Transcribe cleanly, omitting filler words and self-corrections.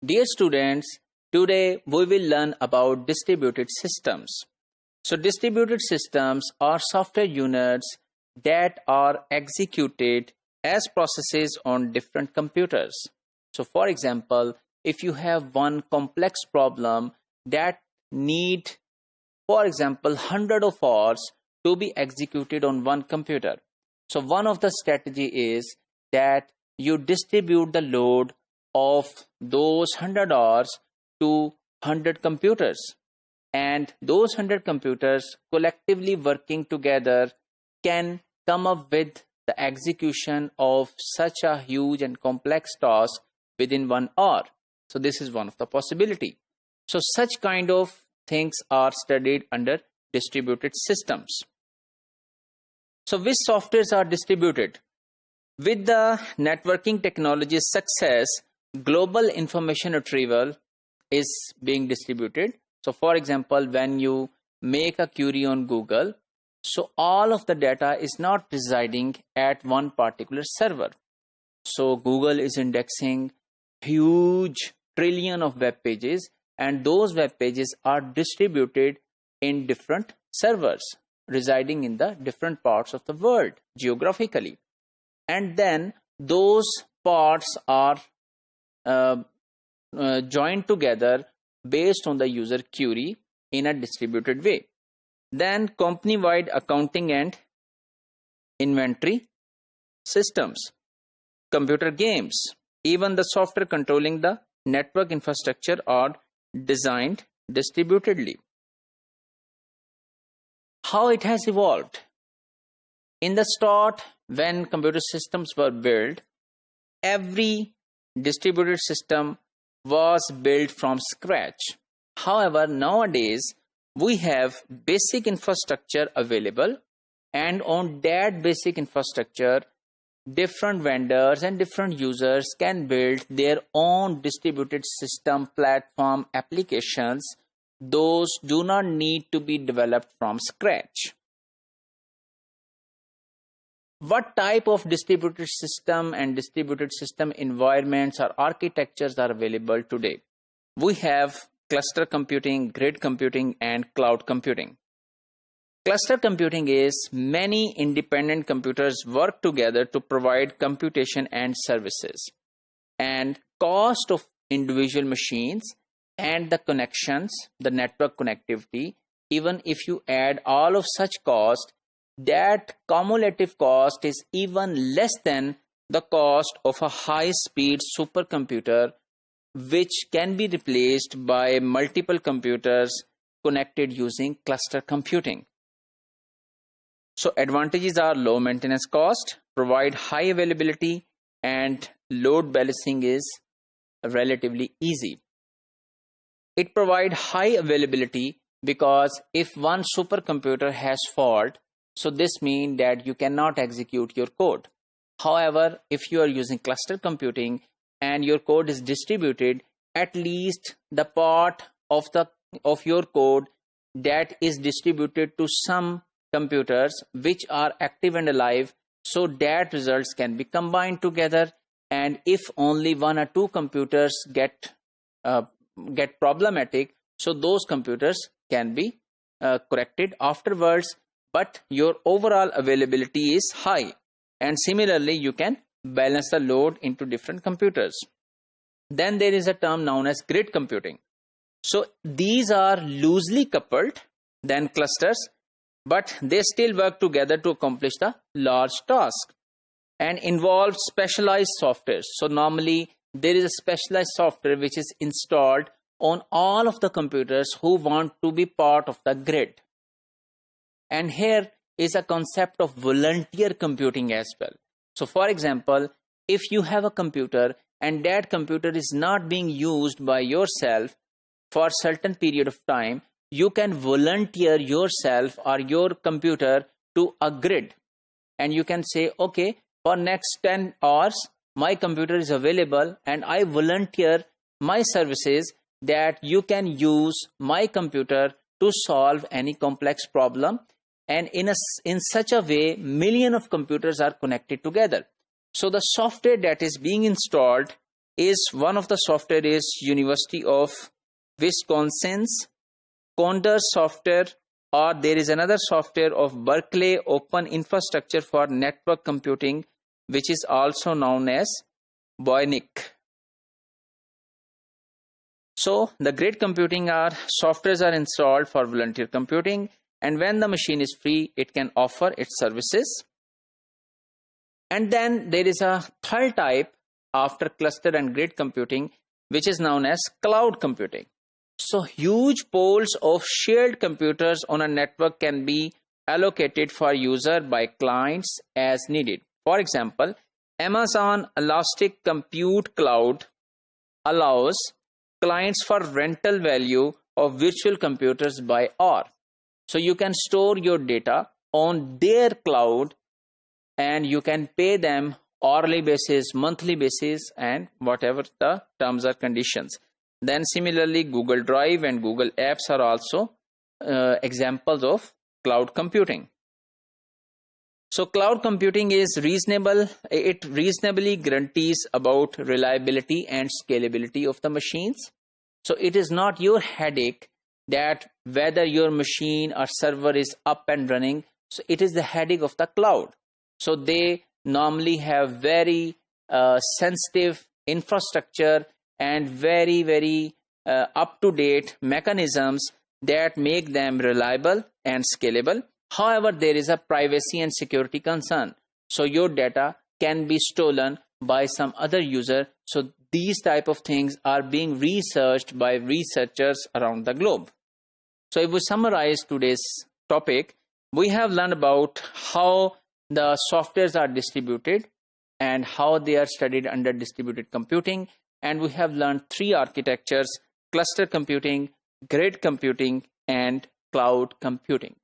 Dear students, today we will learn about distributed systems. So distributed systems are software units that are executed as processes on different computers. So for example, if you have one complex problem that need, for example, 100 of hours to be executed on one computer. So one of the strategy is that you distribute the load of those 100 hours to 100 computers, and those 100 computers collectively working together can come up with the execution of such a huge and complex task within 1 hour. So this is one of the possibility. So such kind of things are studied under distributed systems. So which softwares are distributed? With the networking technology's success, global information retrieval is being distributed. So for example, when you make a query on Google, so all of the data is not residing at one particular server. So Google is indexing huge trillion of web pages, and those web pages are distributed in different servers residing in the different parts of the world geographically. And then those parts are joined together based on the user query in a distributed way. Then company-wide accounting and inventory systems, computer games, even the software controlling the network infrastructure are designed distributedly. How it has evolved? In the start, when computer systems were built, every distributed system was built from scratch. However, nowadays we have basic infrastructure available, and on that basic infrastructure, different vendors and different users can build their own distributed system platform applications. Those do not need to be developed from scratch. What type of distributed system and distributed system environments or architectures are available today? We have cluster computing, grid computing, and cloud computing. Cluster computing is many independent computers work together to provide computation and services. And cost of individual machines and the connections, the network connectivity, even if you add all of such cost, that cumulative cost is even less than the cost of a high-speed supercomputer, which can be replaced by multiple computers connected using cluster computing. So advantages are low maintenance cost, provide high availability, and load balancing is relatively easy. It provides high availability because if one supercomputer has fault, so this means that you cannot execute your code. However, if you are using cluster computing and your code is distributed, at least the part of your code that is distributed to some computers which are active and alive, so that results can be combined together. And if only one or two computers get problematic, so those computers can be corrected afterwards, but your overall availability is high. And similarly, you can balance the load into different computers. Then there is a term known as grid computing. So these are loosely coupled than clusters, but they still work together to accomplish the large task and involve specialized software. So normally there is a specialized software which is installed on all of the computers who want to be part of the grid. And here is a concept of volunteer computing as well. So for example, if you have a computer and that computer is not being used by yourself for a certain period of time, you can volunteer yourself or your computer to a grid. And you can say, okay, for next 10 hours, my computer is available and I volunteer my services that you can use my computer to solve any complex problem. And in such a way, millions of computers are connected together. So the software that is being installed is one of the software is University of Wisconsin's Condor software, or there is another software of Berkeley Open Infrastructure for Network Computing, which is also known as Bionic. So the grid computing are softwares are installed for volunteer computing, and when the machine is free, it can offer its services. And then there is a third type after cluster and grid computing, which is known as cloud computing. So huge pools of shared computers on a network can be allocated for user by clients as needed. For example, Amazon Elastic Compute Cloud allows clients for rental value of virtual computers by hour. So you can store your data on their cloud and you can pay them hourly basis, monthly basis, and whatever the terms or conditions. Then similarly, Google Drive and Google Apps are also examples of cloud computing. So cloud computing is reasonable. It reasonably guarantees about reliability and scalability of the machines. So it is not your headache that whether your machine or server is up and running. So it is the headache of the cloud. So they normally have very sensitive infrastructure and very up-to-date mechanisms that make them reliable and scalable. However, there is a privacy and security concern. So your data can be stolen by some other user. So these type of things are being researched by researchers around the globe. So if we summarize today's topic, we have learned about how the softwares are distributed and how they are studied under distributed computing. And we have learned three architectures: cluster computing, grid computing, and cloud computing.